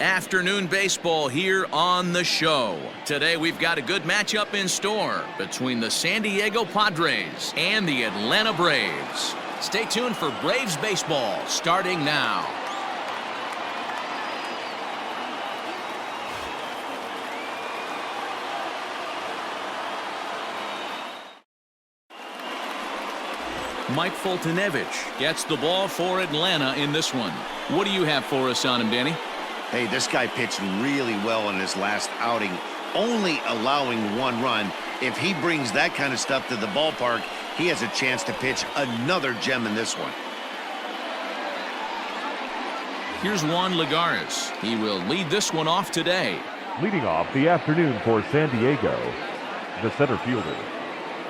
Afternoon baseball here on the show. Today we've got a good matchup in store between the San Diego Padres and the Atlanta Braves. Stay tuned for Braves baseball starting now. Mike Foltynewicz gets the ball for Atlanta in this one. What do you have for us on him, Danny? Hey, this guy pitched really well in his last outing, only allowing 1 run. If he brings that kind of stuff to the ballpark, he has a chance to pitch another gem in this one. Here's Juan Lagares. He will lead this one off today. Leading off the afternoon for San Diego, the center fielder,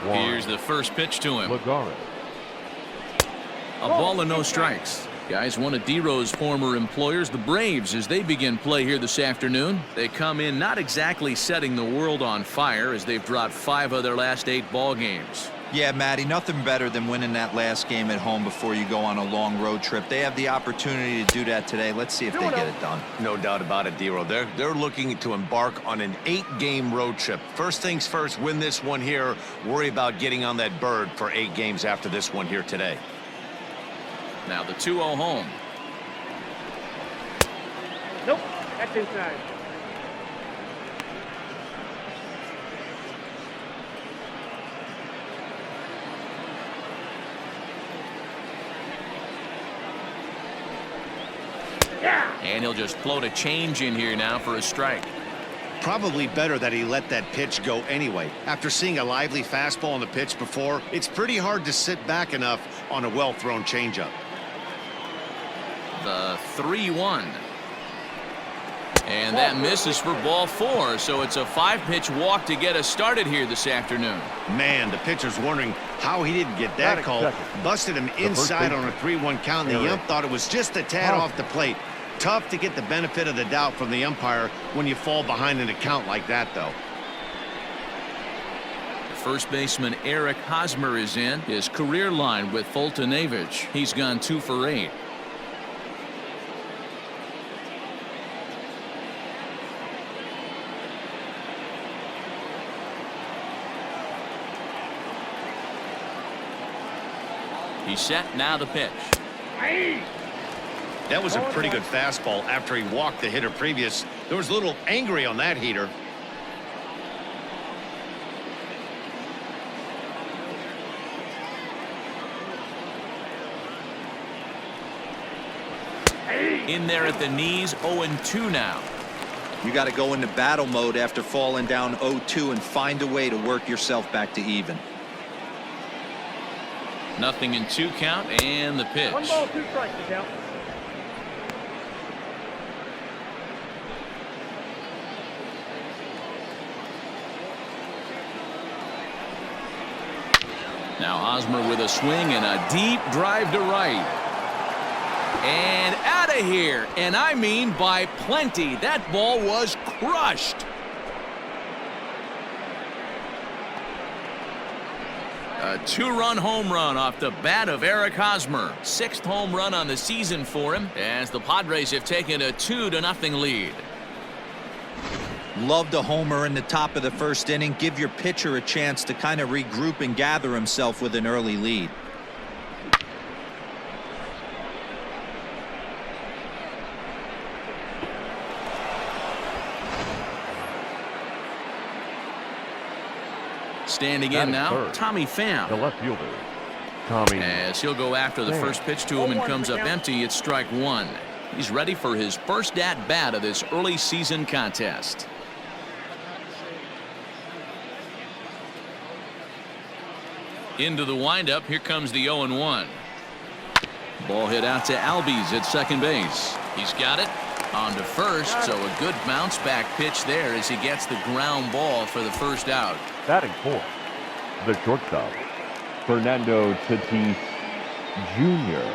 Juan Here's the first pitch to him. Lagares. A ball and no strikes. Guys, one of D-Row's former employers, the Braves, as they begin play here this afternoon. They come in not exactly setting the world on fire as they've dropped 5 of their last 8 ball games. Yeah, Matty, nothing better than winning that last game at home before you go on a long road trip. They have the opportunity to do that today. Let's see if they get it done. No doubt about it, D-Row. They're looking to embark on an 8-game road trip. First things first, win this one here. Worry about getting on that bird for 8 games after this one here today. Now the 2-0 home. Nope, that's inside. Yeah. And he'll just float a change in here now for a strike. Probably better that he let that pitch go anyway. After seeing a lively fastball on the pitch before, it's pretty hard to sit back enough on a well-thrown changeup. The 3-1. And that misses for ball 4, so it's a 5-pitch walk to get us started here this afternoon. Man, the pitcher's wondering how he didn't get that call. Busted him inside on a 3-1 count, and the ump thought it was just a tad off the plate. Tough to get the benefit of the doubt from the umpire when you fall behind in a count like that, though. First baseman Eric Hosmer is in. His career line with Foltynewicz. He's gone 2 for 8. He's set, now the pitch. That was a pretty good fastball after he walked the hitter previous. There was a little angry on that heater. In there at the knees, 0-2 now. You got to go into battle mode after falling down 0-2 and find a way to work yourself back to even. Nothing in 2 count, and the pitch. 1 ball, 2 strikes, Miguel. Now Hosmer with a swing and a deep drive to right. And out of here, and I mean by plenty. That ball was crushed. A 2-run home run off the bat of Eric Hosmer. 6th home run on the season for him as the Padres have taken a 2-0 lead. Love the homer in the top of the first inning. Give your pitcher a chance to kind of regroup and gather himself with an early lead. Standing in now, Tommy Pham. The left fielder, Tommy. As he'll go after the first pitch to him and comes up empty, it's strike 1. He's ready for his first at-bat of this early season contest. Into the windup, here comes the 0-1. Ball hit out to Albies at second base. He's got it on to first, so a good bounce back pitch there as he gets the ground ball for the first out. Batting 4th, the shortstop, Fernando Tatis Jr.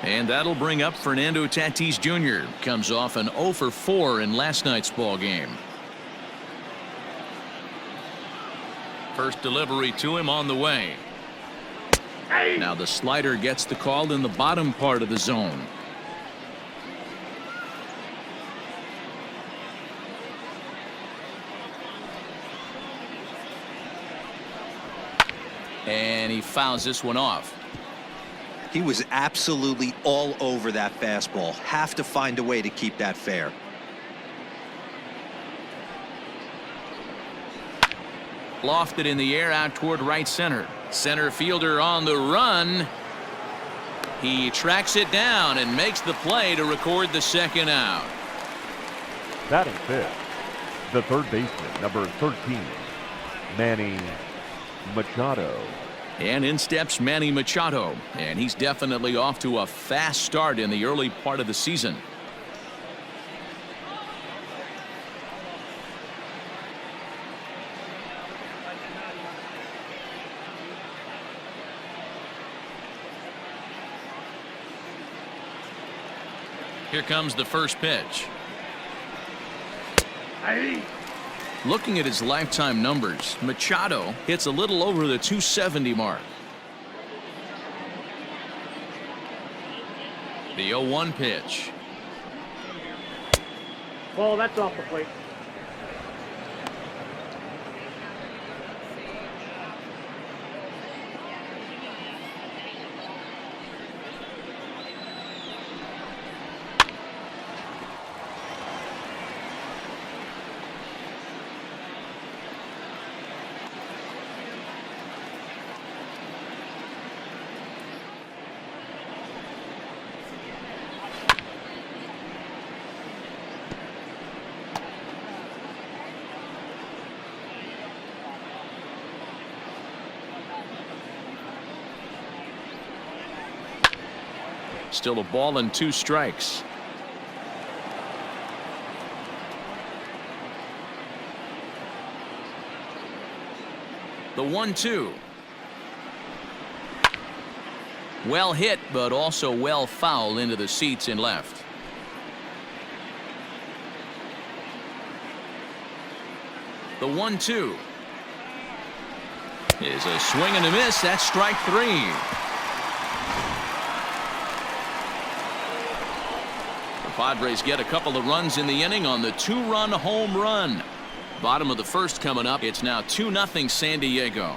And that'll bring up Fernando Tatis Jr. Comes off an 0 for 4 in last night's ball game. First delivery to him on the way. Now the slider gets the call in the bottom part of the zone. And he fouls this one off. He was absolutely all over that fastball. Have to find a way to keep that fair. Lofted in the air out toward right center. Center fielder on the run. He tracks it down and makes the play to record the second out. Batting fifth, the third baseman, number 13, Manny Machado. And in steps Manny Machado, and he's definitely off to a fast start in the early part of the season. Here comes the first pitch. Looking at his lifetime numbers, Machado hits a little over the 270 mark. The 0-1 pitch. Ball, that's off the plate. Still a ball and 2 strikes. The 1-2. Well hit, but also well fouled into the seats in left. The 1-2 is a swing and a miss. That's strike 3. Padres get a couple of runs in the inning on the 2-run home run. Bottom of the first coming up. It's now 2-0 San Diego.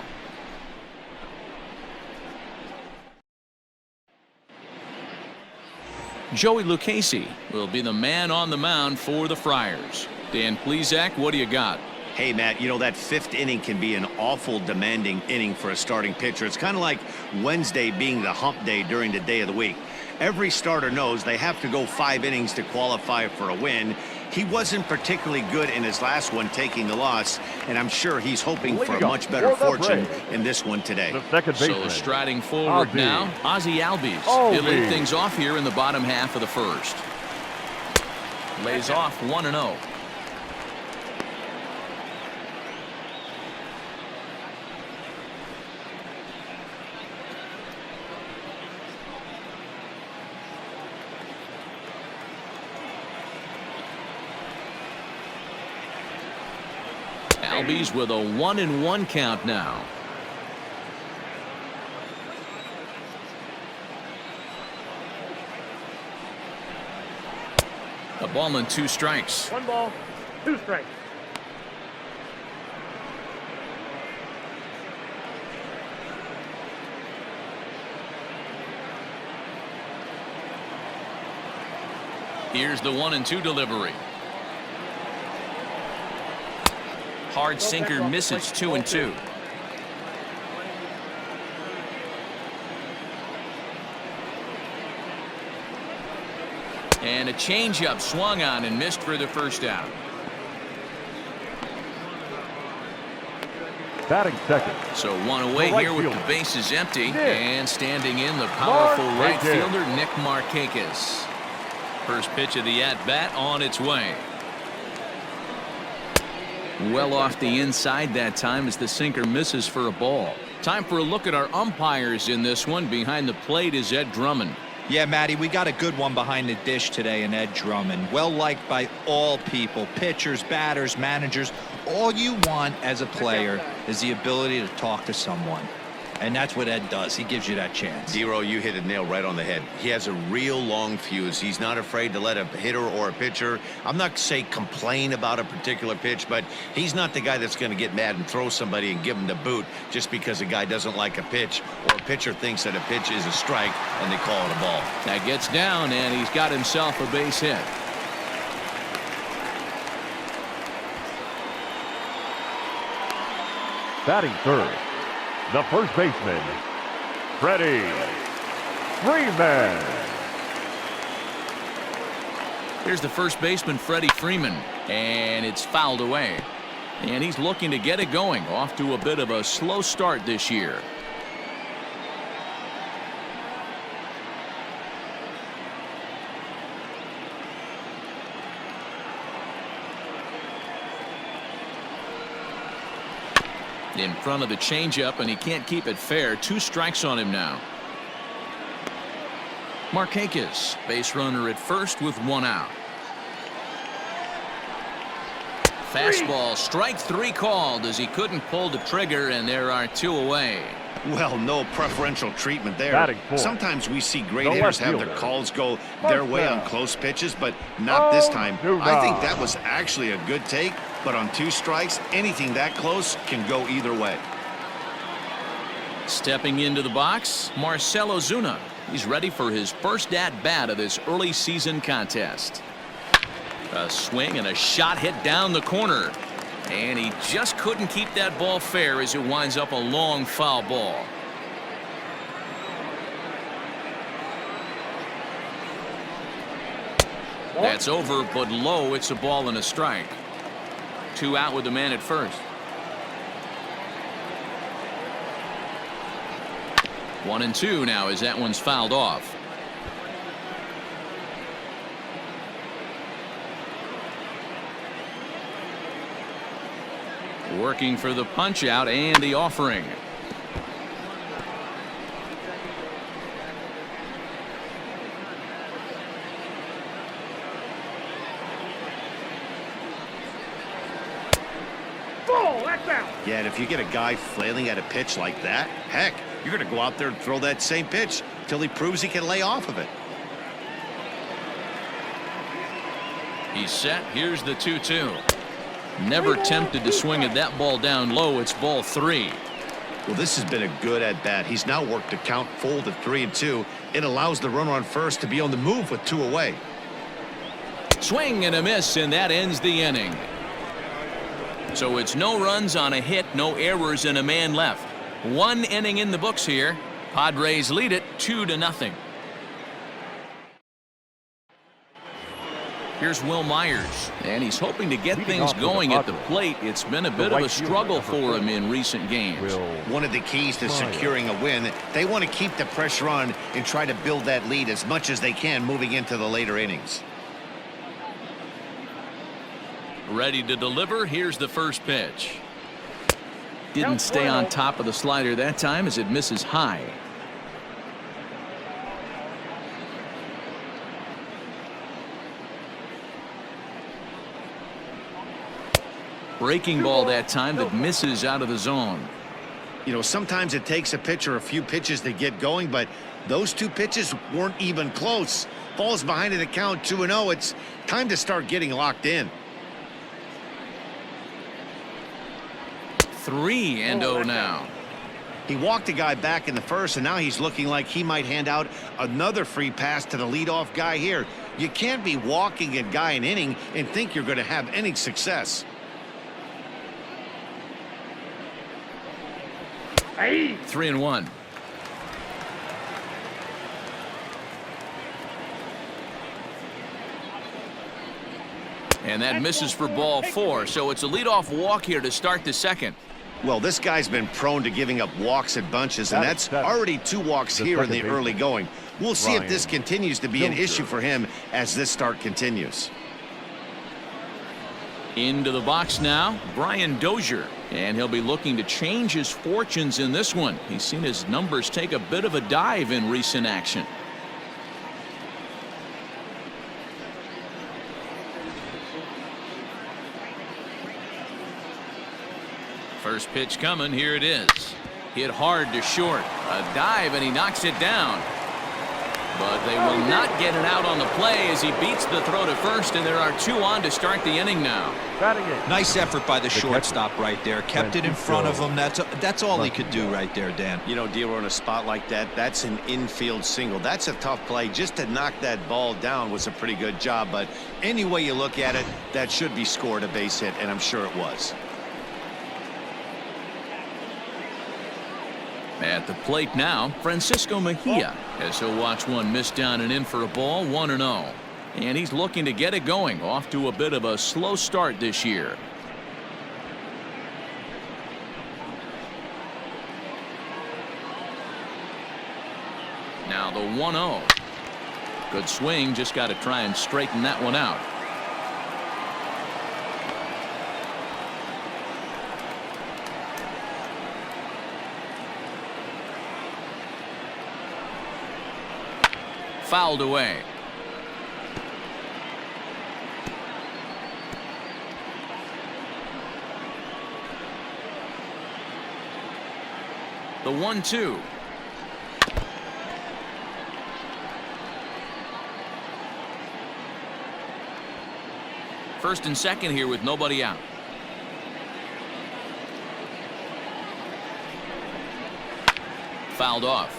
Joey Lucchesi will be the man on the mound for the Friars. Dan Plesac, what do you got? Hey, Matt, you know that 5th inning can be an awful demanding inning for a starting pitcher. It's kind of like Wednesday being the hump day during the day of the week. Every starter knows they have to go 5 innings to qualify for a win. He wasn't particularly good in his last one, taking the loss, and I'm sure he's hoping for a much better fortune in this one today. The second baseman. So striding forward now, Ozzie Albies. He'll lead things off here in the bottom half of the first. Lays off 1-0. Albies with a 1-1 count now. A ball and 2 strikes. 1 ball, 2 strikes. Here's the 1-2 delivery. Hard sinker misses 2-2. And a changeup swung on and missed for the first out. Batting second. So 1 away right here with fielder, the bases empty. Nick And standing in the powerful right Markakis. fielder, Nick Markakis. First pitch of the at-bat on its way. Well off the inside that time as the sinker misses for a ball. Time for a look at our umpires in this one. Behind the plate is Ed Drummond. Yeah, Matty, we got a good one behind the dish today in Ed Drummond. Well liked by all people, pitchers, batters, managers. All you want as a player is the ability to talk to someone. And that's what Ed does. He gives you that chance. Dero, you hit a nail right on the head. He has a real long fuse. He's not afraid to let a hitter or a pitcher, I'm not say complain about a particular pitch, but he's not the guy that's going to get mad and throw somebody and give him the boot just because a guy doesn't like a pitch or a pitcher thinks that a pitch is a strike and they call it a ball. That gets down, and he's got himself a base hit. Batting third, the first baseman, Freddie Freeman. Here's the first baseman, Freddie Freeman, and it's fouled away. And he's looking to get it going, off to a bit of a slow start this year. In front of the changeup, and he can't keep it fair. 2 strikes on him now. Markakis, base runner at first with 1 out. Fastball, strike 3 called as he couldn't pull the trigger, and there are 2 away. Well, no preferential treatment there. Batting fourth. Sometimes we see great The hitters left have their fielder. calls go their way on close pitches, but not this time. Duda. I think that was actually a good take, but on 2 strikes, anything that close can go either way. Stepping into the box, Marcell Ozuna. He's ready for his first at-bat of this early season contest. A swing and a shot hit down the corner. And he just couldn't keep that ball fair as it winds up a long foul ball. That's over, but low. It's a ball and a strike. 2 out with the man at first. 1-2 now as that one's fouled off. Working for the punch out and the offering. Ball, that's out. Yeah, and if you get a guy flailing at a pitch like that, heck, you're going to go out there and throw that same pitch till he proves he can lay off of it. He's set. Here's the 2-2. Never tempted to swing at that ball down low. It's ball 3. Well, this has been a good at-bat. He's now worked the count full to 3-2. It allows the runner on first to be on the move with 2 away. Swing and a miss, and that ends the inning. So it's no runs on a hit, no errors, and a man left. 1 inning in the books here. Padres lead it 2-0. Here's Will Myers, and he's hoping to get things going at the plate. It's been a bit of a struggle for him in recent games. One of the keys to securing a win, they want to keep the pressure on and try to build that lead as much as they can moving into the later innings. Ready to deliver. Here's the first pitch. Didn't stay on top of the slider that time as it misses high. Breaking ball that time that misses out of the zone. You know, sometimes it takes a pitcher a few pitches to get going, but those 2 pitches weren't even close. Falls behind in the count 2-0. It's time to start getting locked in. 3-0 now. He walked a guy back in the first, and now he's looking like he might hand out another free pass to the leadoff guy here. You can't be walking a guy an inning and think you're going to have any success. 3-1. And that misses for ball 4, so it's a leadoff walk here to start the second. Well, this guy's been prone to giving up walks at bunches, and that's already 2 walks here in the early going. We'll see if this continues to be an issue for him as this start continues. Into the box now, Brian Dozier, and he'll be looking to change his fortunes in this one. He's seen his numbers take a bit of a dive in recent action. First pitch coming. Here it is. Hit hard to short. A dive, and he knocks it down. But they will not get it out on the play as he beats the throw to first, and there are 2 on to start the inning now. Nice effort by the shortstop right there. Kept it in front of him. That's all he could do right there, Dan. You know, Dero, in a spot like that, that's an infield single. That's a tough play. Just to knock that ball down was a pretty good job. But any way you look at it, that should be scored a base hit, and I'm sure it was. At the plate now, Francisco Mejia, as he'll watch one miss down and in for a ball, 1-0. And he's looking to get it going, off to a bit of a slow start this year. Now the 1-0. Good swing, just got to try and straighten that one out. Fouled away. The 1-2. First and second here with nobody out. Fouled off.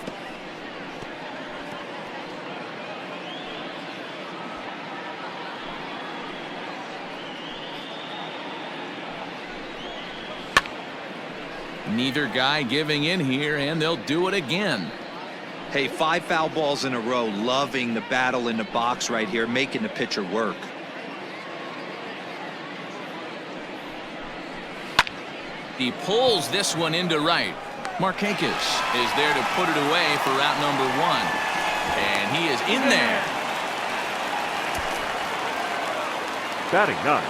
Neither guy giving in here, and they'll do it again. Hey, 5 foul balls in a row. Loving the battle in the box right here, making the pitcher work. He pulls this one into right. Markakis is there to put it away for route number 1. And he is in there. Batting 9,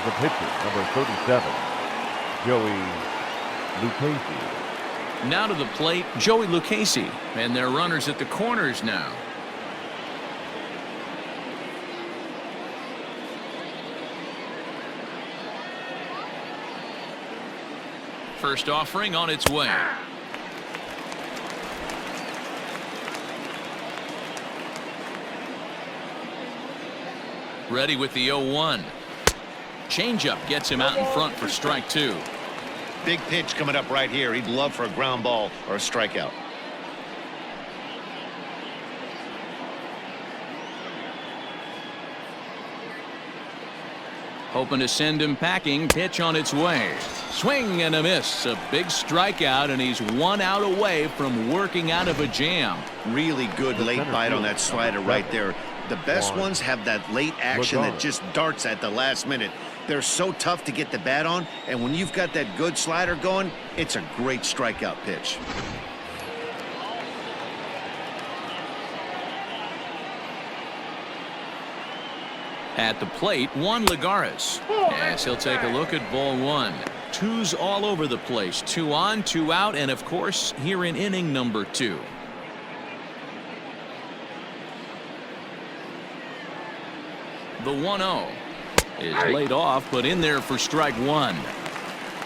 the pitcher, number 37, Joey Lucchesi. Now to the plate, Joey Lucchesi, and their runners at the corners now. First offering on its way. Ready with the 0-1. Changeup gets him out in front for strike 2. Big pitch coming up right here. He'd love for a ground ball or a strikeout. Hoping to send him packing. Pitch on its way. Swing and a miss. A big strikeout, and he's 1 out away from working out of a jam. Really good late bite on that slider right there. The best ones have that late action that just darts at the last minute. They're so tough to get the bat on, and when you've got that good slider going, it's a great strikeout pitch. At the plate, Juan Lagares, as he'll take a look at ball 1. 2's all over the place. 2 on, 2 out, and of course here in inning number 2. The 1-0 is laid off, but in there for strike 1.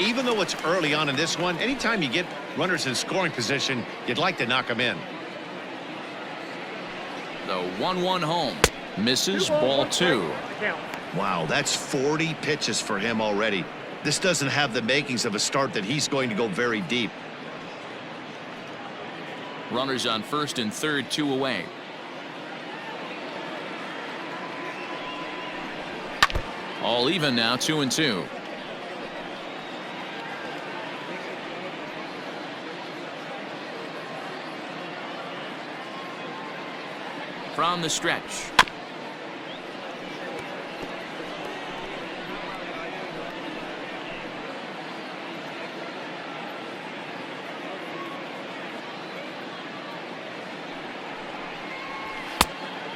Even though it's early on in this one, anytime you get runners in scoring position, you'd like to knock them in. The 1-1 home. Misses, ball 2. Wow, that's 40 pitches for him already. This doesn't have the makings of a start that he's going to go very deep. Runners on first and third, 2 away. All even now, 2-2. From the stretch.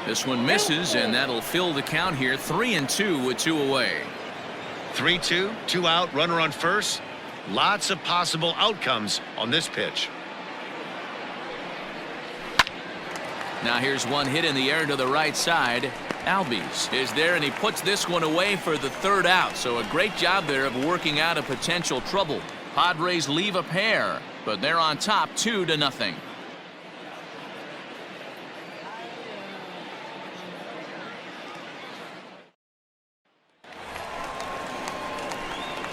This one misses, and that'll fill the count here. 3-2 with 2 away. 3-2, 2 out, runner on first. Lots of possible outcomes on this pitch. Now here's one hit in the air to the right side. Albies is there, and he puts this one away for the 3rd out. So a great job there of working out a potential trouble. Padres leave a pair but they're on top 2-0.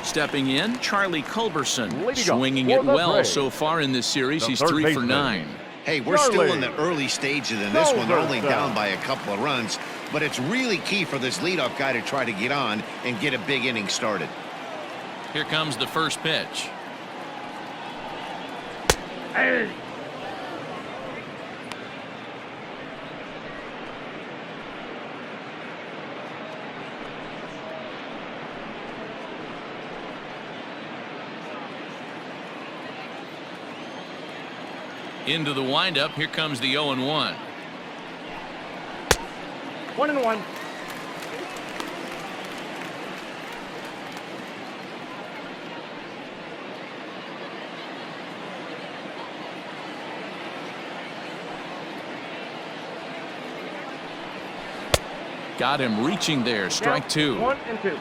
Stepping in, Charlie Culberson, swinging it well so far in this series. He's 3 for 9. Hey, we're still in the early stages in this one. They're only down by a couple of runs, but it's really key for this leadoff guy to try to get on and get a big inning started. Here comes the first pitch. Hey. Into the windup. Here comes the 0-1. 1-1. Got him reaching there. Strike 2. 1-2.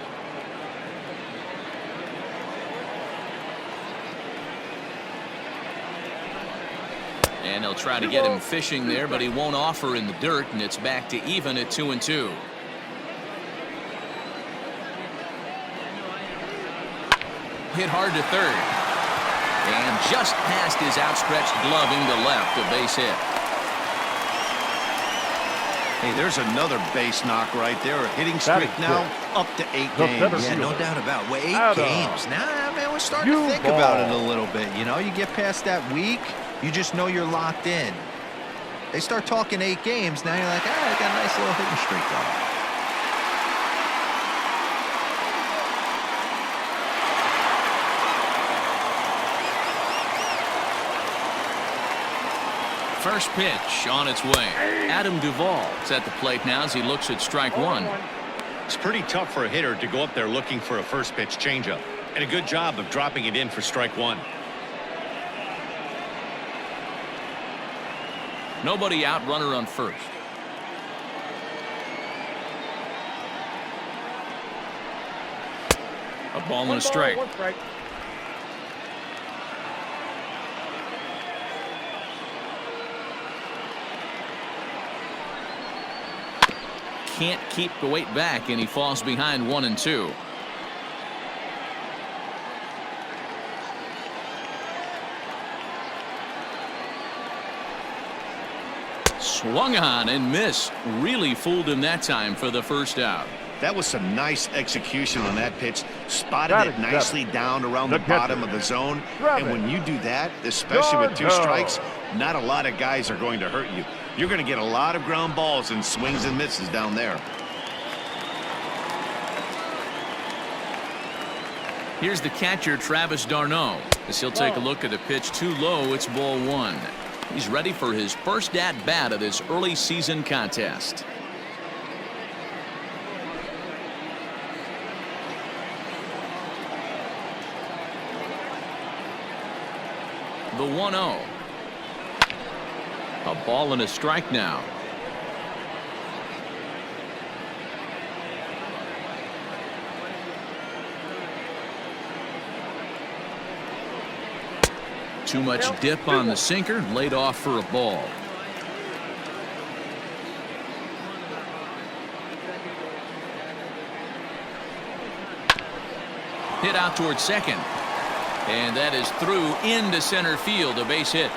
And he'll try to get him fishing there, but he won't offer in the dirt, and it's back to even at 2-2. Hit hard to third. And just past his outstretched gloving to left, a base hit. Hey, there's another base knock right there. A hitting streak now up to 8 games. Yeah, no doubt about it. Well, 8 games. Now, man, we're starting You to think about it a little bit. You know, you get past that week, you just know you're locked in. They start talking 8 games, now you're like, I got a nice little hitting streak going. First pitch on its way. Adam Duvall is at the plate now as he looks at strike 1. It's pretty tough for a hitter to go up there looking for a first pitch changeup, and a good job of dropping it in for strike 1. Nobody out, runner on first. A ball and a strike. 1 strike. Can't keep the weight back, and he falls behind 1-2. Swung on and missed. Really fooled him that time for the first out. That was some nice execution on that pitch. Spotted it nicely down around the bottom of the zone. And when you do that, especially with 2 strikes, not a lot of guys are going to hurt you. You're going to get a lot of ground balls and swings and misses down there. Here's the catcher, Travis d'Arnaud, as he'll take a look at the pitch too low. It's ball 1. He's ready for his first at-bat of this early season contest. The 1-0. A ball and a strike now. Too much dip on the sinker, laid off for a ball. Hit out towards second. And that is through into center field, a base hit.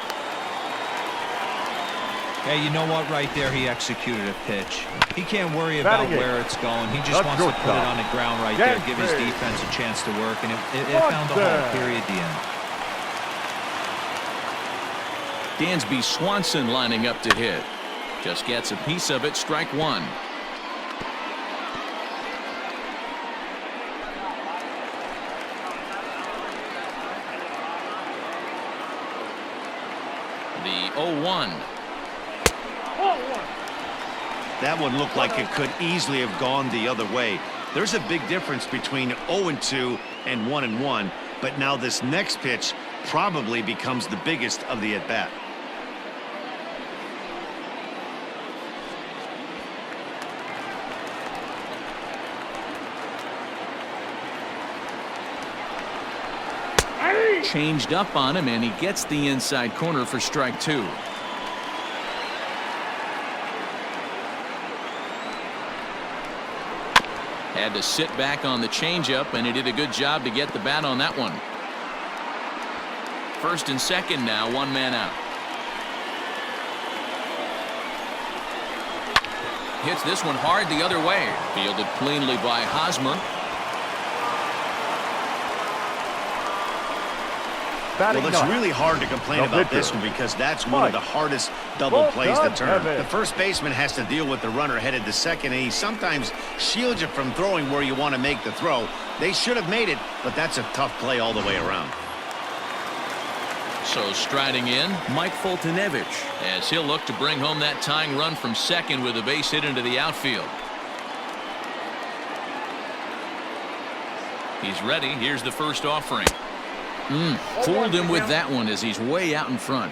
Hey, you know what? Right there, he executed a pitch. He can't worry about where it's going. He just wants to put it on the ground right there, give his defense a chance to work, and it found a hole, period, the end. Dansby Swanson lining up to hit. Just gets a piece of it, strike 1. The 0-1. That one looked like it could easily have gone the other way. There's a big difference between 0-2 and 1-1, but now this next pitch probably becomes the biggest of the at-bat. changed up on him, and he gets the inside corner for strike 2. Had to sit back on the changeup, and he did a good job to get the bat on that one. First and second now, 1 man out. Hits this one hard the other way. Fielded cleanly by Hosmer. Well, it's really hard to complain about this one because that's one of the hardest double plays to turn. The first baseman has to deal with the runner headed to second, and he sometimes shields you from throwing where you want to make the throw. They should have made it, but that's a tough play all the way around. So striding in, Mike Foltynewicz, as he'll look to bring home that tying run from second with a base hit into the outfield. He's ready. Here's the first offering. Fooled him with that one as he's way out in front.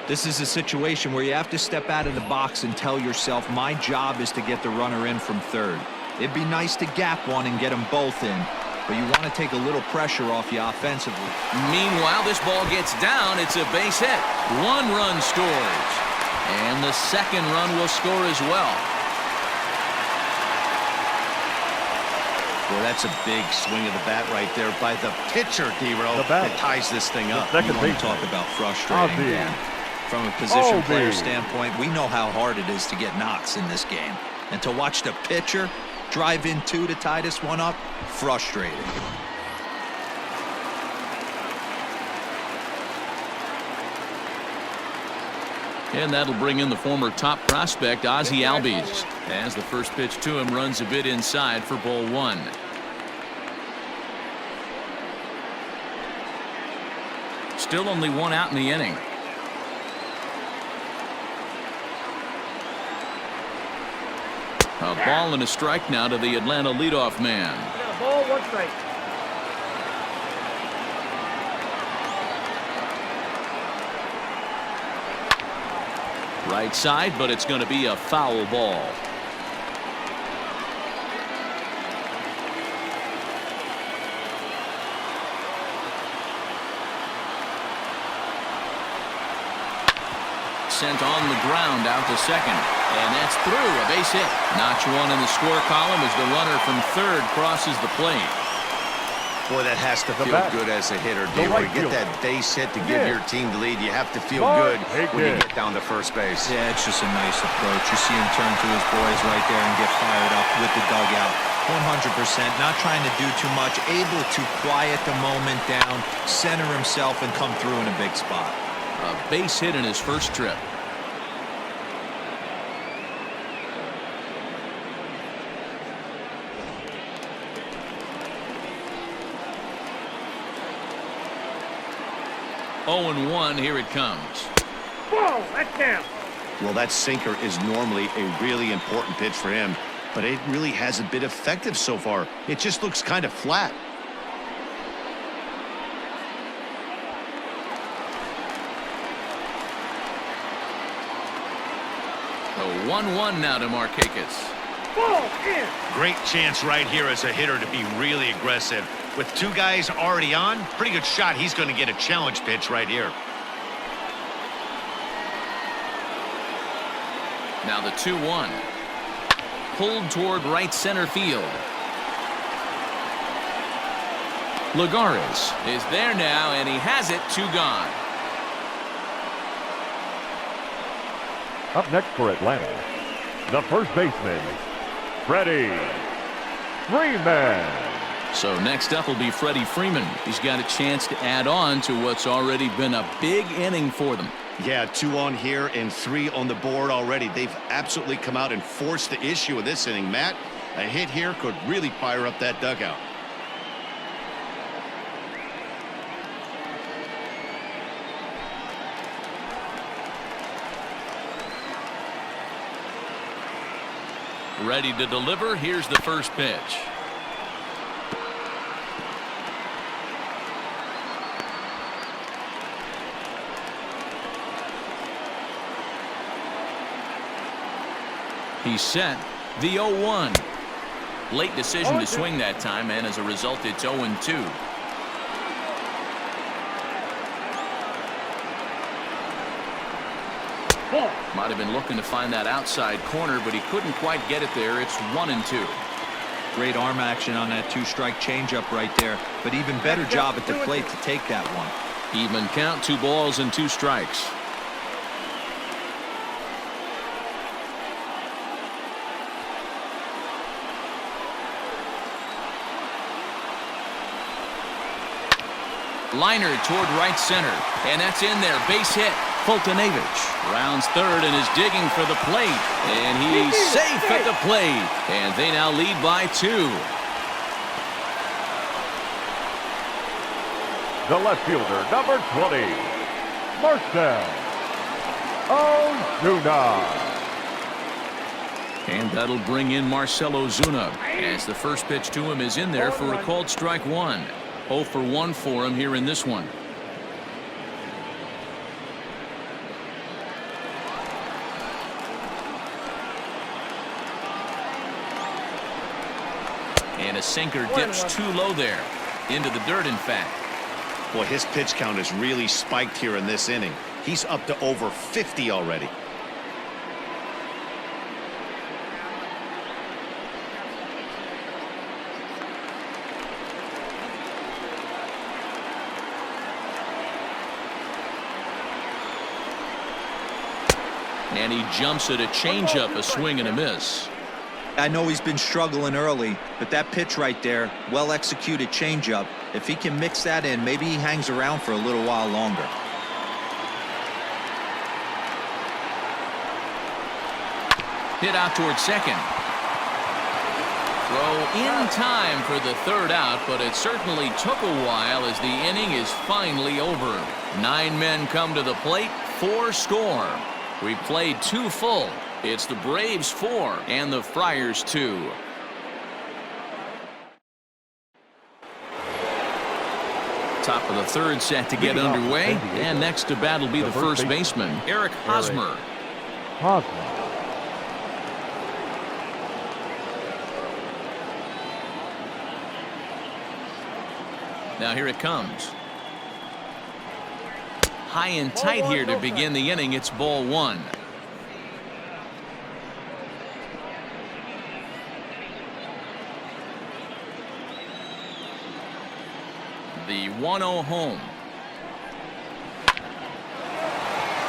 This is a situation where you have to step out of the box and tell yourself, my job is to get the runner in from third. It'd be nice to gap one and get them both in, but you want to take a little pressure off you offensively. Meanwhile, this ball gets down. It's a base hit. 1 run scores. And the second run will score as well. Well, that's a big swing of the bat right there by the pitcher, D-Row, that ties this thing up. You want to talk about frustrating, Dan. From a position player standpoint, we know how hard it is to get knocks in this game. And to watch the pitcher drive in 2 to tie this one up, frustrating. And that'll bring in the former top prospect, Ozzie Albies, as the first pitch to him runs a bit inside for ball 1. Still only 1 out in the inning. A ball and a strike now to the Atlanta leadoff man. Ball, 1 strike. Right side, but it's going to be a foul ball. Sent on the ground out to second. And that's through. A base hit. Notch 1 in the score column as the runner from third crosses the plate. Boy, that has to feel good as a hitter, D-Roy. You get that base hit to give your team the lead. You have to feel good when you get down to first base. Yeah, it's just a nice approach. You see him turn to his boys right there and get fired up with the dugout. 100%. Not trying to do too much. Able to quiet the moment down, center himself, and come through in a big spot. A base hit in his first trip. Oh, 0-1, here it comes. Whoa, that's down. Well, that sinker is normally a really important pitch for him, but it really hasn't been effective so far. It just looks kind of flat. The 1-1 now to Markakis. Ball in. Great chance right here as a hitter to be really aggressive. With 2 guys already on, pretty good shot. He's going to get a challenge pitch right here. Now the 2-1. Pulled toward right center field. Lagares is there now, and he has it. 2 gone. Up next for Atlanta, the first baseman, Freddie Freeman. So next up will be Freddie Freeman. He's got a chance to add on to what's already been a big inning for them. Yeah, 2 on here and 3 on the board already. They've absolutely come out and forced the issue of this inning. Matt, a hit here could really fire up that dugout. Ready to deliver. Here's the first pitch. He's set. The 0-1. Late decision to swing that time, and as a result, it's 0-2. Ball. Might have been looking to find that outside corner, but he couldn't quite get it there. It's 1-2. Great arm action on that two-strike changeup right there, but even better job at the plate to take that one. Even count, 2 balls and 2 strikes. Liner toward right center, and that's in there. Base hit. Foltynewicz rounds third and is digging for the plate, and he's safe at the plate, and they now lead by 2. The left fielder, number 20, Marcell Ozuna. And that'll bring in Marcell Ozuna, as the first pitch to him is in there for a called strike 1. 0 for 1 for him here in this one. And a sinker dips too low there. Into the dirt, in fact. Boy, his pitch count has really spiked here in this inning. He's up to over 50 already. And he jumps at a changeup, a swing and a miss. I know he's been struggling early, but that pitch right there, well-executed changeup, if he can mix that in, maybe he hangs around for a little while longer. Hit out towards second. Throw in time for the third out, but it certainly took a while as the inning is finally over. 9 men come to the plate, 4 score. We've played 2 full. It's the Braves 4 and the Friars 2. Top of the third set to get underway, and next to bat will be the first baseman, Eric Hosmer. Now here it comes. High and tight here to begin the inning. It's ball 1. The 1-0 home.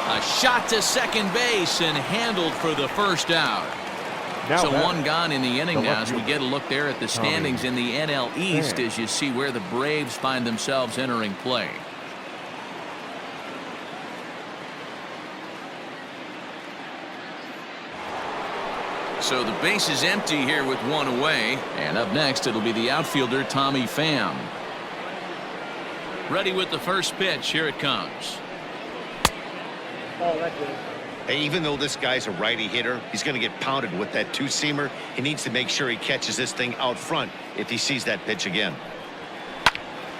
A shot to second base and handled for the first out. So 1 gone in the inning now as we get a look there at the standings in the NL East as you see where the Braves find themselves entering play. So the base is empty here with 1 away. And up next, it'll be the outfielder, Tommy Pham. Ready with the first pitch. Here it comes. Oh, that's it. Hey, even though this guy's a righty hitter, he's going to get pounded with that 2-seamer. He needs to make sure he catches this thing out front if he sees that pitch again.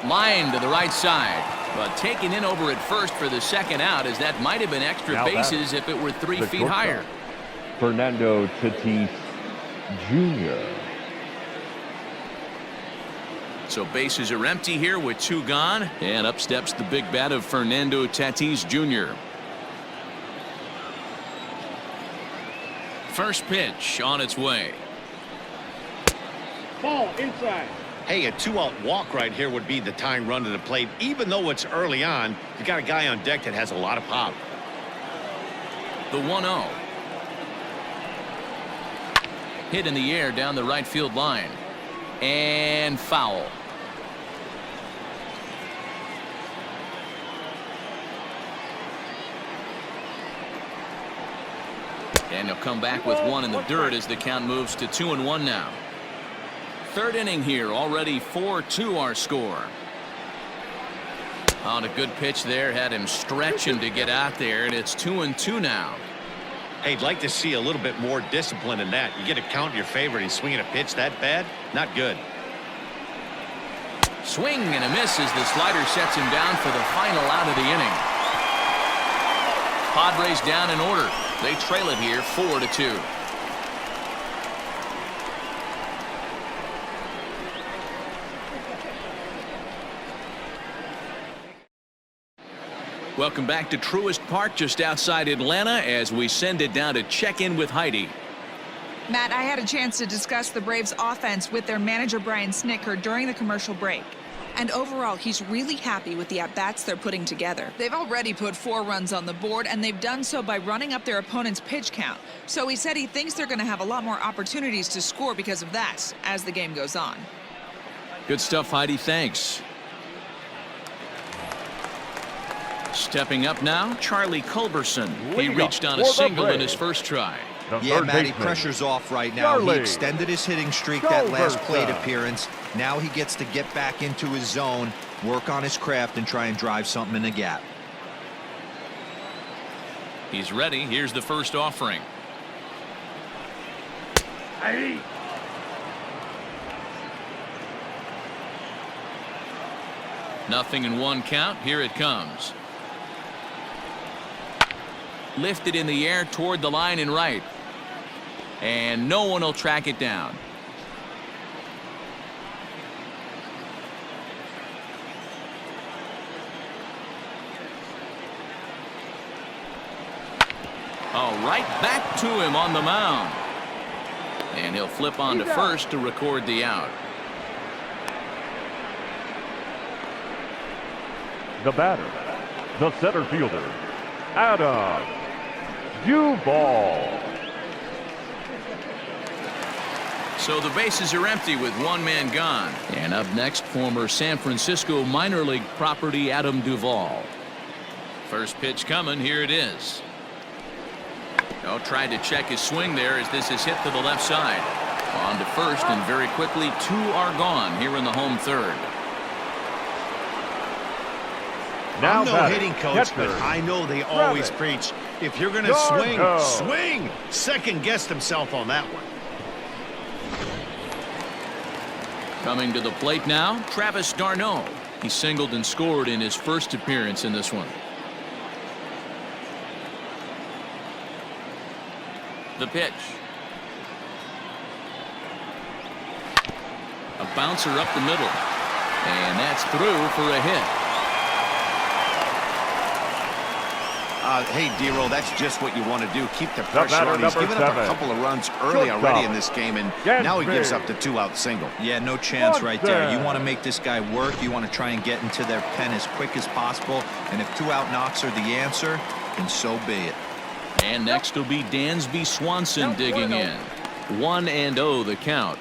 Line to the right side, but taken in over at first for the second out, as that might have been extra bases if it were 3 feet higher. Fernando Tatis Jr. So bases are empty here with 2 gone, and up steps the big bat of Fernando Tatis Jr. First pitch on its way. Ball inside. Hey, a 2-out walk right here would be the tying run to the plate. Even though it's early on, you got a guy on deck that has a lot of pop. The 1-0. Hit in the air down the right field line. And foul. And he'll come back with 1 in the dirt as the count moves to 2-1 now. Third inning here, already 4-2 our score. On a good pitch there, had him stretching to get out there, and it's 2-2 now. Hey, I'd like to see a little bit more discipline in that. You get a count in your favor and he's swinging a pitch that bad? Not good. Swing and a miss as the slider sets him down for the final out of the inning. Padres down in order. They trail it here 4-2. Welcome back to Truist Park just outside Atlanta as we send it down to check in with Heidi. Matt, I had a chance to discuss the Braves offense with their manager Brian Snitker during the commercial break. And overall, he's really happy with the at-bats they're putting together. They've already put 4 runs on the board, and they've done so by running up their opponent's pitch count. So he said he thinks they're going to have a lot more opportunities to score because of that as the game goes on. Good stuff, Heidi. Thanks. Stepping up now, Charlie Culberson. He reached on a single in his first try. Yeah, Matty, pressure's off right now. He extended his hitting streak that last plate appearance. Now he gets to get back into his zone, work on his craft, and try and drive something in the gap. He's ready. Here's the first offering. Hey. Nothing in 1 count. Here it comes. Lifted in the air toward the line and right. And no one will track it down. Oh, right back to him on the mound. And he'll flip on to first to record the out. The batter, the center fielder, Adam Duvall. So the bases are empty with 1 man gone. And up next, former San Francisco minor league property Adam Duvall. First pitch coming. Here it is. Oh, tried to check his swing there as this is hit to the left side. On to first, and very quickly 2 are gone here in the home third. I'm no hitting coach, but I know they always preach, if you're going to swing, swing. Second guessed himself on that one. Coming to the plate now, Travis d'Arnaud. He singled and scored in his first appearance in this one. The pitch. A bouncer up the middle. And that's through for a hit. Hey, Dero, that's just what you want to do. Keep the pressure on. He's given up a couple of runs early already in this game, and now he gives up the 2-out single. Yeah, no chance right there. You want to make this guy work. You want to try and get into their pen as quick as possible. And if 2-out knocks are the answer, then so be it. And next will be Dansby Swanson digging in. 1-0 the count.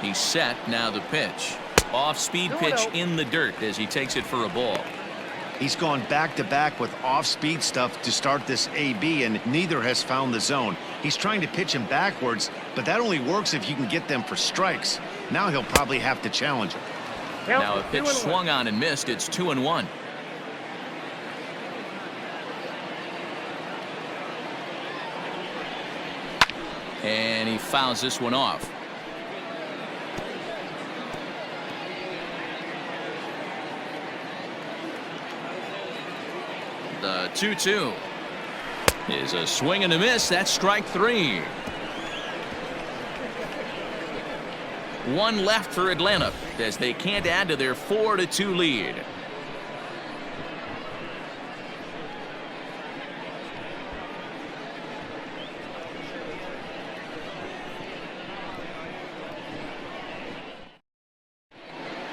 He's set. Now the pitch. Off-speed pitch in the dirt as he takes it for a ball. He's gone back-to-back with off-speed stuff to start this AB, and neither has found the zone. He's trying to pitch him backwards, but that only works if you can get them for strikes. Now he'll probably have to challenge him. Now a pitch swung on and missed. It's 2-1. And he fouls this one off. The 2-2 is a swing and a miss. That's strike 3. 1 left for Atlanta as they can't add to their 4-2 lead.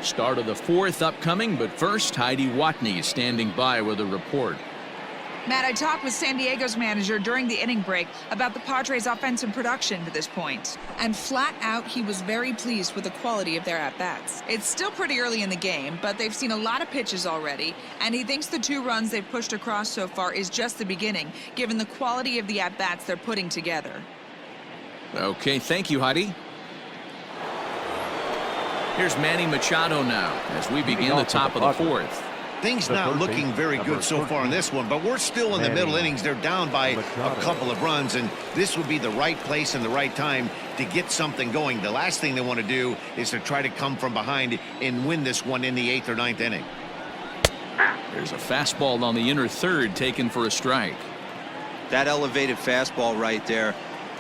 Start of the 4th upcoming, but first Heidi Watney standing by with a report. Matt, I talked with San Diego's manager during the inning break about the Padres' offensive production to this point. And flat out, he was very pleased with the quality of their at-bats. It's still pretty early in the game, but they've seen a lot of pitches already, and he thinks the 2 runs they've pushed across so far is just the beginning, given the quality of the at-bats they're putting together. Okay, thank you, Heidi. Here's Manny Machado now as we begin the top of the 4th. Things not looking very good so far in this one, but we're still in the middle innings. They're down by a couple of runs, and this would be the right place and the right time to get something going. The last thing they want to do is to try to come from behind and win this one in the 8th or 9th inning. There's a fastball on the inner third taken for a strike. That elevated fastball right there,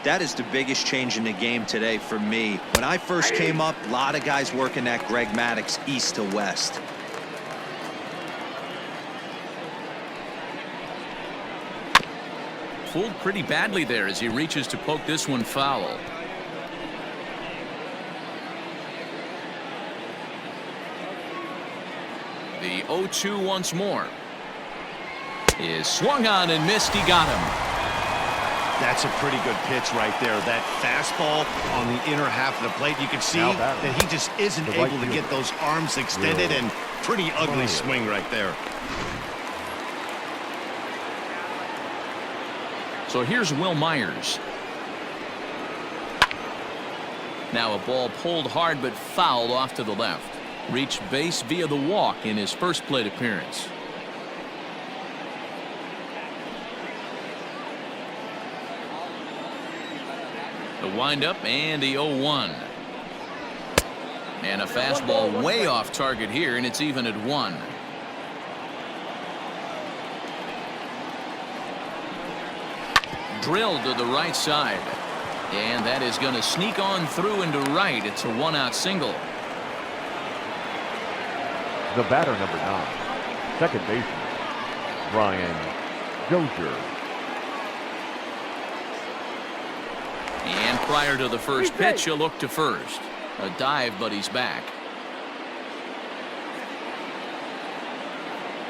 That is the biggest change in the game today for me. When I first came up, a lot of guys working that Greg Maddux east to west. Fooled pretty badly there as he reaches to poke this one foul. The 0-2 once more. Is swung on and missed. He got him. That's a pretty good pitch right there. That fastball on the inner half of the plate. You can see that he just isn't able to get those arms extended, and pretty ugly swing right there. So here's Will Myers. Now a ball pulled hard but fouled off to the left. Reached base via the walk in his first plate appearance. The windup and the 0-1. And a fastball way off target here, and it's even at 1. Drilled to the right side. And that is going to sneak on through into right. It's a 1-out single. The batter, number 9, second baseman, Brian Dozier. And prior to the first pitch, he'll look to first. A dive, but he's back.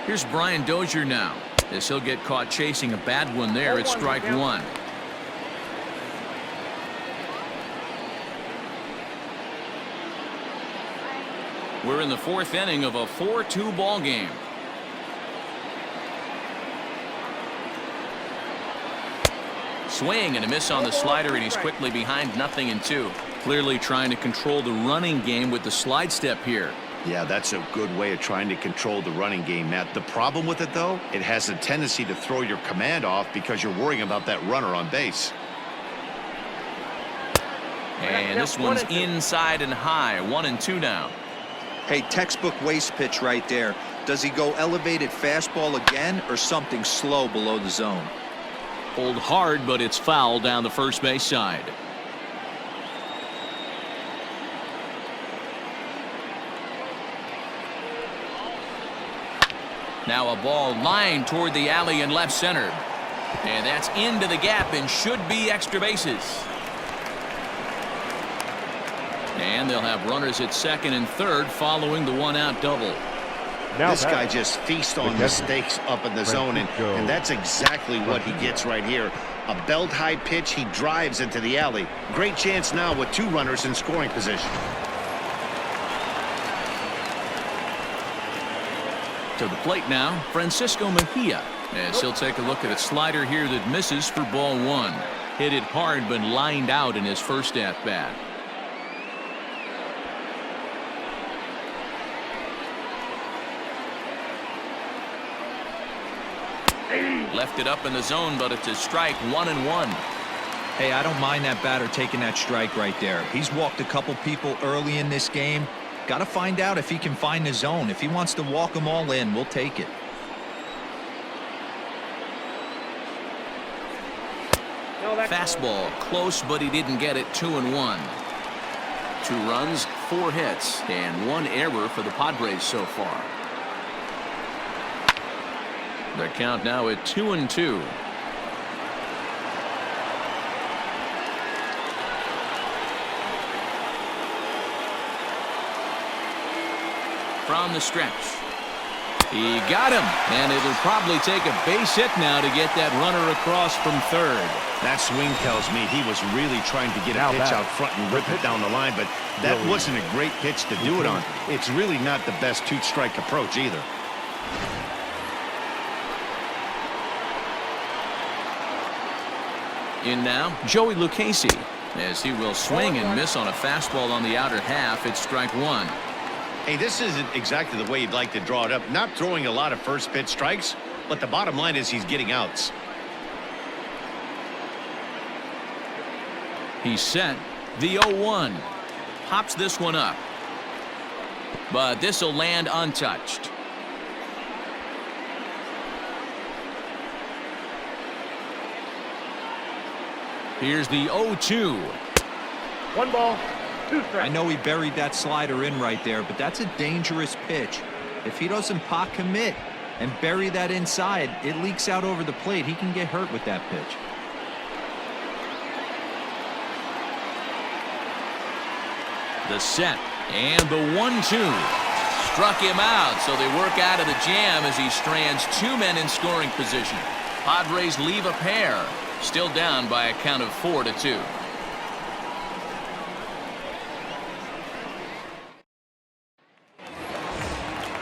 Here's Brian Dozier now, as he'll get caught chasing a bad one there at strike 1. We're in the 4th inning of a 4-2 ball game. Swing and a miss on the slider, and he's quickly behind 0-2. Clearly trying to control the running game with the slide step here. Yeah, that's a good way of trying to control the running game, Matt. The problem with it, though, it has a tendency to throw your command off because you're worrying about that runner on base. And this one's inside and high. 1-2 now. Hey, textbook waste pitch right there. Does he go elevated fastball again or something slow below the zone? Pulled hard, but it's foul down the first base side. Now a ball lined toward the alley in left center. And that's into the gap and should be extra bases. And they'll have runners at second and third following the 1-out double. Now this guy just feasts on mistakes up in the zone, and that's exactly what he gets right here. A belt-high pitch, he drives into the alley. Great chance now with 2 runners in scoring position. To the plate now, Francisco Mejia, as he'll take a look at a slider here that misses for ball 1. Hit it hard but lined out in his first at-bat. Left it up in the zone, but it's a strike. 1-1. Hey, I don't mind that batter taking that strike right there. He's walked a couple people early in this game. Got to find out if he can find the zone. If he wants to walk them all in, we'll take it. Fastball close, but he didn't get it. 2-1. 2 runs, 4 hits, and 1 error for the Padres so far. The count now at 2-2. From the stretch. He got him, and it'll probably take a base hit now to get that runner across from third. That swing tells me he was really trying to get a pitch out front and rip it down the line, but that wasn't a great pitch to do it on. It's really not the best 2-strike approach either. In now, Joey Lucchesi, as he will swing and miss on a fastball on the outer half. It's strike 1. Hey, this isn't exactly the way you'd like to draw it up. Not throwing a lot of first pitch strikes, but the bottom line is he's getting outs. He's set. The 0-1. Pops this one up. But this will land untouched. Here's the 0-2. 1 ball, 2 strikes. I know he buried that slider in right there, but that's a dangerous pitch. If he doesn't pot commit and bury that inside, it leaks out over the plate. He can get hurt with that pitch. The set and the 1-2. Struck him out, so they work out of the jam as he strands 2 men in scoring position. Padres leave a pair, still down by a count of 4-2.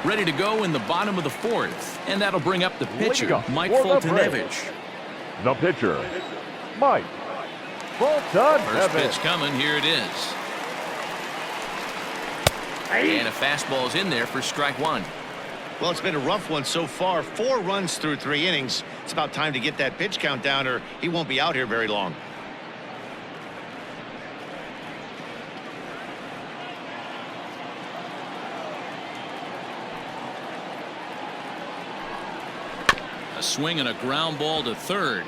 Ready to go in the bottom of the 4th, and that'll bring up the pitcher, Mike Foltynewicz. The pitcher, Mike Foltynewicz. First pitch coming, here it is. And a fastball's in there for strike 1. Well, it's been a rough one so far. 4 runs through 3 innings. It's about time to get that pitch count down, or he won't be out here very long. A swing and a ground ball to third.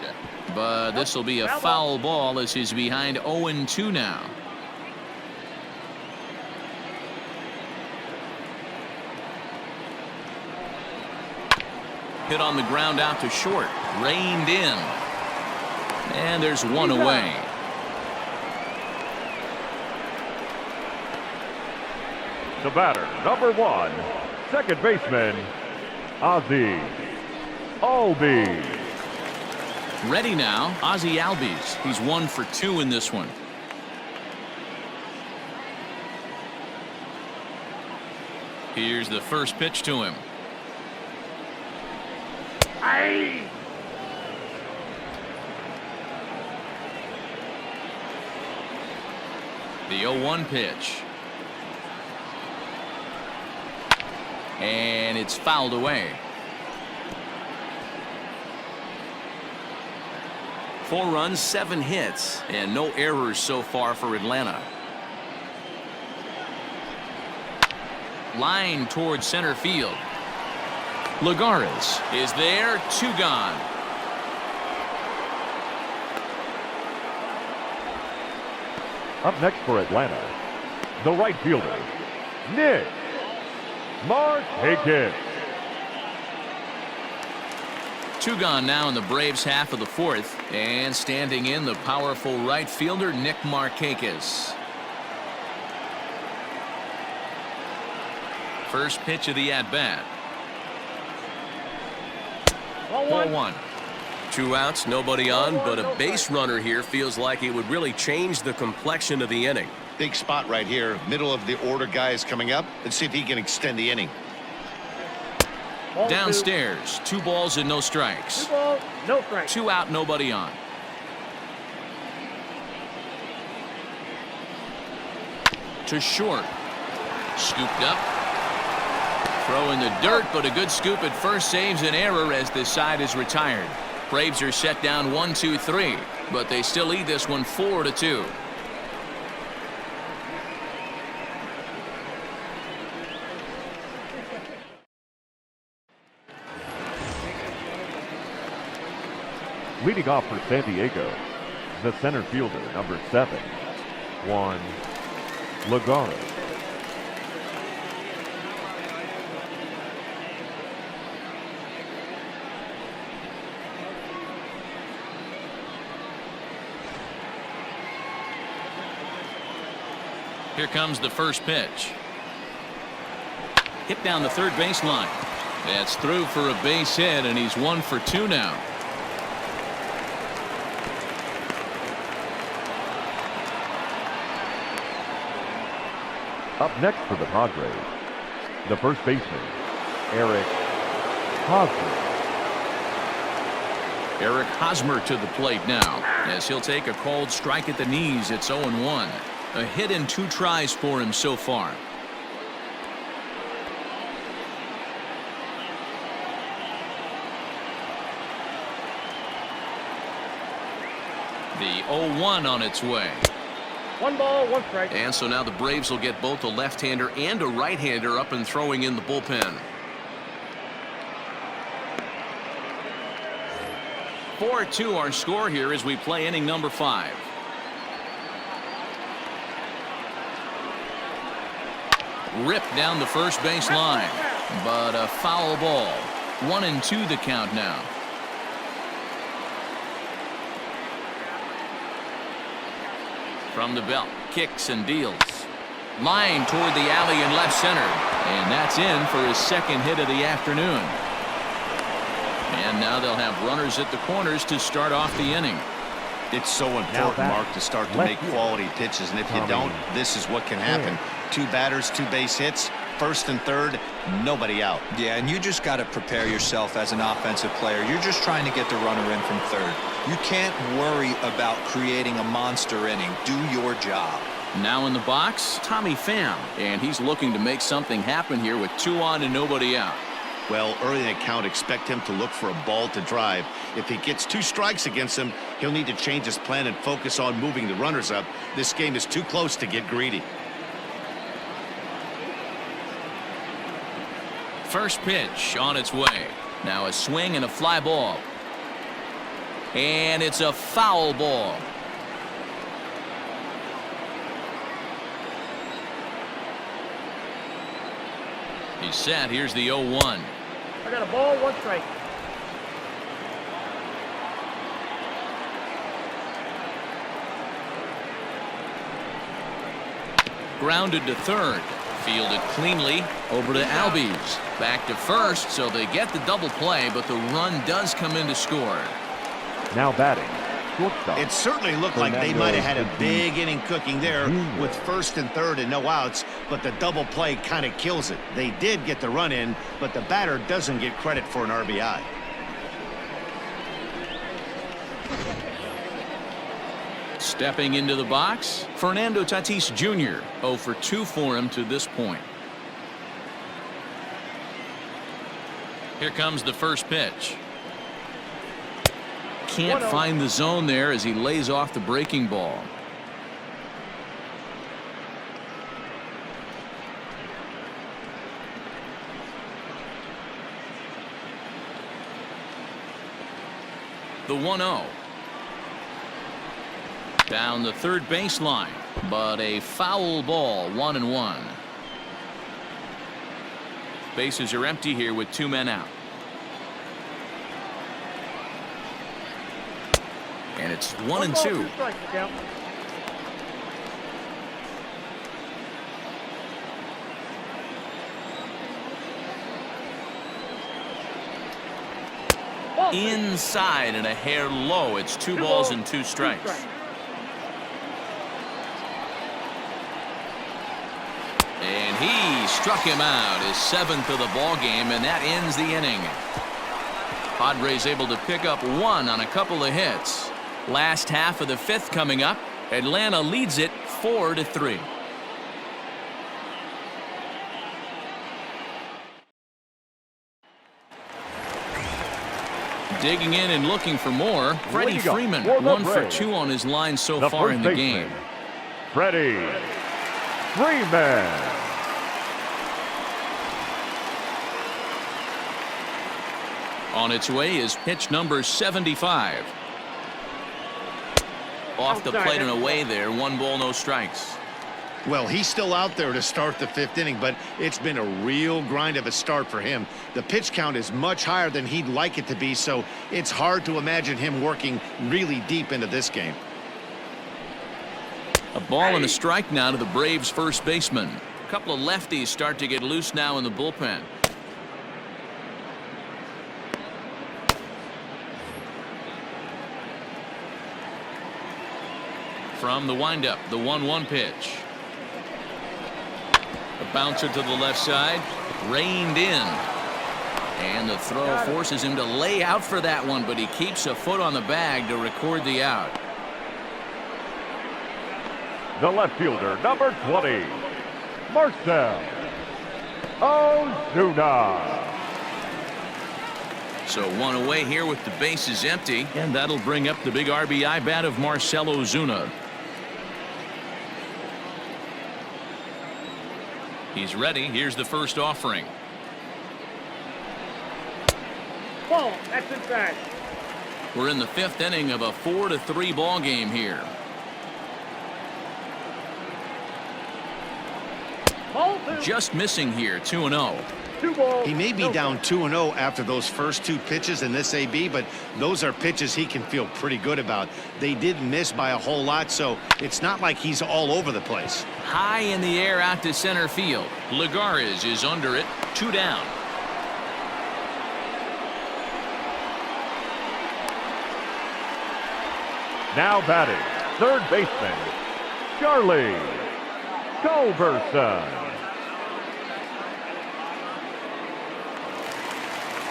But this will be a foul ball as he's behind 0-2 now. Hit on the ground out to short. Reined in. And there's 1 away. The batter, number 1, second baseman, Ozzie Albies. Ready now, Ozzie Albies. He's 1 for 2 in this one. Here's the first pitch to him. The 0-1 pitch. And it's fouled away. 4 runs, 7 hits, and no errors so far for Atlanta. Line towards center field. Lagares is there, 2 gone. Up next for Atlanta, the right fielder, Nick Markakis. 2 gone now in the Braves half of the 4th, and standing in the powerful right fielder Nick Markakis. First pitch of the at-bat. 4-1. 2 outs, nobody on, but a base runner here feels like it would really change the complexion of the inning. Big spot right here. Middle of the order guys coming up. Let's see if he can extend the inning. Downstairs, 2 balls and no strikes. 2 balls, no strikes. 2 out, nobody on. To short. Scooped up. Throw in the dirt, but a good scoop at first saves an error as this side is retired. Braves are set down 1-2-3, but they still lead this one 4-2. Leading off for San Diego, the center fielder, number 7, Juan Lagares. Here comes the first pitch. Hit down the third baseline. That's through for a base hit, and he's 1 for 2 now. Up next for the Padres, the first baseman, Eric Hosmer. Eric Hosmer to the plate now, as he'll take a called strike at the knees. It's 0-1. A hit in 2 tries for him so far. The 0-1 on its way. 1 ball, 1 strike. And so now the Braves will get both a left-hander and a right-hander up and throwing in the bullpen. 4-2 our score here as we play inning number 5. Ripped down the first base line, but a foul ball. 1-2 the count now. From the belt, kicks and deals. Line toward the alley in left center, and that's in for his second hit of the afternoon. And now they'll have runners at the corners to start off the inning. It's so important, Mark, to start to make quality pitches, and if you don't, this is what can happen. 2 batters, 2 base hits, first and third, nobody out. Yeah, and you just got to prepare yourself as an offensive player. You're just trying to get the runner in from third. You can't worry about creating a monster inning. Do your job. Now in the box, Tommy Pham, and he's looking to make something happen here with 2 on and nobody out. Well, early in the count, expect him to look for a ball to drive. If he gets 2 strikes against him, he'll need to change his plan and focus on moving the runners up. This game is too close to get greedy. First pitch on its way. Now a swing and a fly ball. And it's a foul ball. He's set. Here's the 0-1. I got a ball, 1 strike. Grounded to third. Fielded cleanly over to Albies. Back to first, so they get the double play, but the run does come in to score. Now batting, shortstop. It certainly looked like they might have had a big inning cooking there with first and third and no outs, but the double play kind of kills it. They did get the run in, but the batter doesn't get credit for an RBI. Stepping into the box, Fernando Tatis Jr. 0 for 2 for him to this point. Here comes the first pitch. Can't find the zone there as he lays off the breaking ball. The 1-0. Down the third baseline, but a foul ball, 1-1. Bases are empty here with 2 men out. And it's 1-2. 2 strikes, count. Inside and a hair low. It's 2 balls and 2 strikes. And he struck him out, his 7th of the ball game, and that ends the inning. Padres able to pick up 1 on a couple of hits. Last half of the 5th coming up. Atlanta leads it 4-3. Digging in and looking for more, Freddie Freeman, 1 for 2 on his line so far in the game. Freddie Freeman. On its way is pitch number 75. Off the plate and away there. 1 ball, no strikes. Well, he's still out there to start the 5th inning, but it's been a real grind of a start for him. The pitch count is much higher than he'd like it to be, so it's hard to imagine him working really deep into this game. A ball and a strike now to the Braves' first baseman. A couple of lefties start to get loose now in the bullpen. From the windup, the 1-1 pitch. A bouncer to the left side, reined in. And the throw forces him to lay out for that one, but he keeps a foot on the bag to record the out. The left fielder, number 20, Marcell Ozuna. So 1 away here with the bases empty, and that'll bring up the big RBI bat of Marcell Ozuna. He's ready. Here's the first offering. Ball, that's inside. We're in the 5th inning of a 4-3 ball game here. Ball 2. Just missing here, 2-0. 2 balls. He may be no down 2-0 after those first 2 pitches in this AB, but those are pitches he can feel pretty good about. They did miss by a whole lot, so it's not like he's all over the place. High in the air out to center field. Lagares is under it, 2 down. Now batting, third baseman, Charlie Culberson.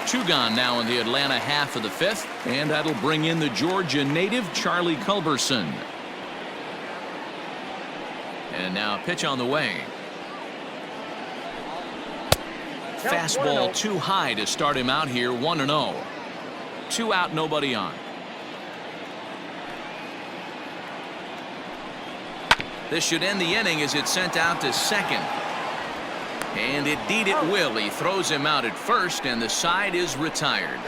2 gone now in the Atlanta half of the 5th, and that'll bring in the Georgia native Charlie Culberson. And now a pitch on the way. Fastball too high to start him out here, 1-0. 2 out, nobody on. This should end the inning as it's sent out to second. And indeed it will. He throws him out at first, and the side is retired.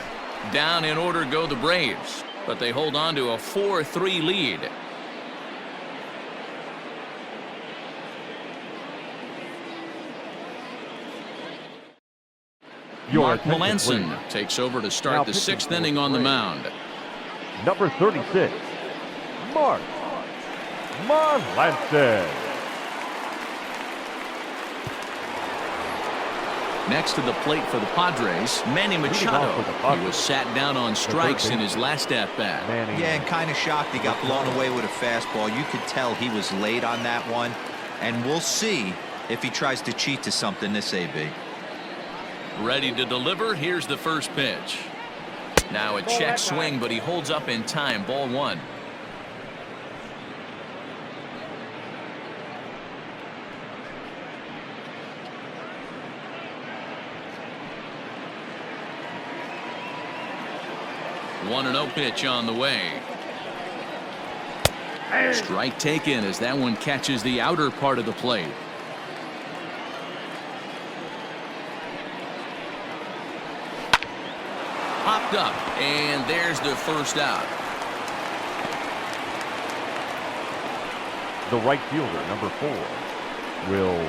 Down in order go the Braves, but they hold on to a 4-3 lead. Mark Melanson takes over to start the 6th inning on the mound. Number 36, Mark Melanson. Next to the plate for the Padres, Manny Machado. He was sat down on strikes in his last at-bat. Yeah, and kind of shocked he got blown away with a fastball. You could tell he was late on that one, and we'll see if he tries to cheat to something this AB. Ready to deliver. Here's the first pitch. Now a check swing, but he holds up in time. Ball 1. One 1-0 pitch on the way. Strike taken as that one catches the outer part of the plate. Popped up, and there's the first out. The right fielder, number 4, Will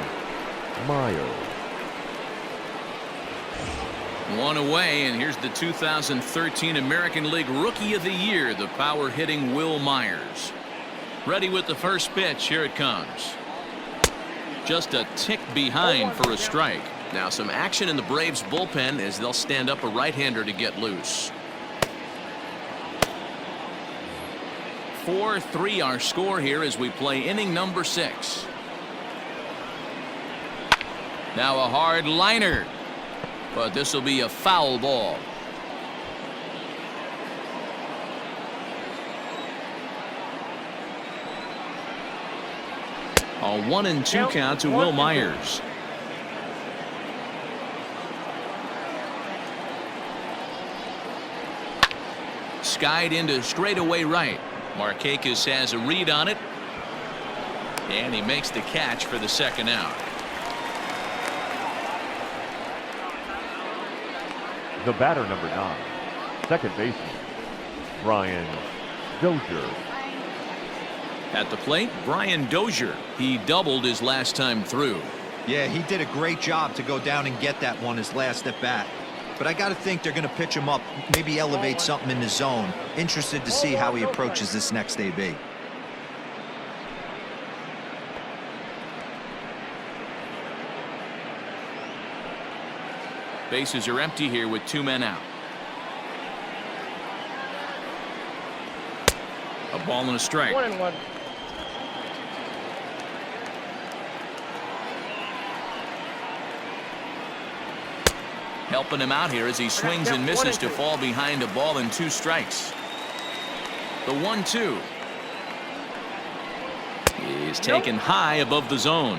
Myers. 1 away, and here's the 2013 American League Rookie of the Year, the power-hitting Will Myers. Ready with the first pitch. Here it comes. Just a tick behind for a strike. Now some action in the Braves bullpen as they'll stand up a right-hander to get loose. 4-3 our score here as we play inning number 6. Now a hard liner, but this will be a foul ball. A 1-2 count to Will Myers. Skied into straightaway right. Markakis has a read on it, and he makes the catch for the second out. The batter, number 9, second baseman, Brian Dozier. At the plate, Brian Dozier. He doubled his last time through. Yeah, he did a great job to go down and get that one his last at bat. But I got to think they're going to pitch him up, maybe elevate something in the zone. Interested to see how he approaches this next AB. Bases are empty here with 2 men out. A ball and a strike. 1-1. Helping him out here as he swings and misses to fall behind a ball and 2 strikes. The 1-2 is taken high above the zone.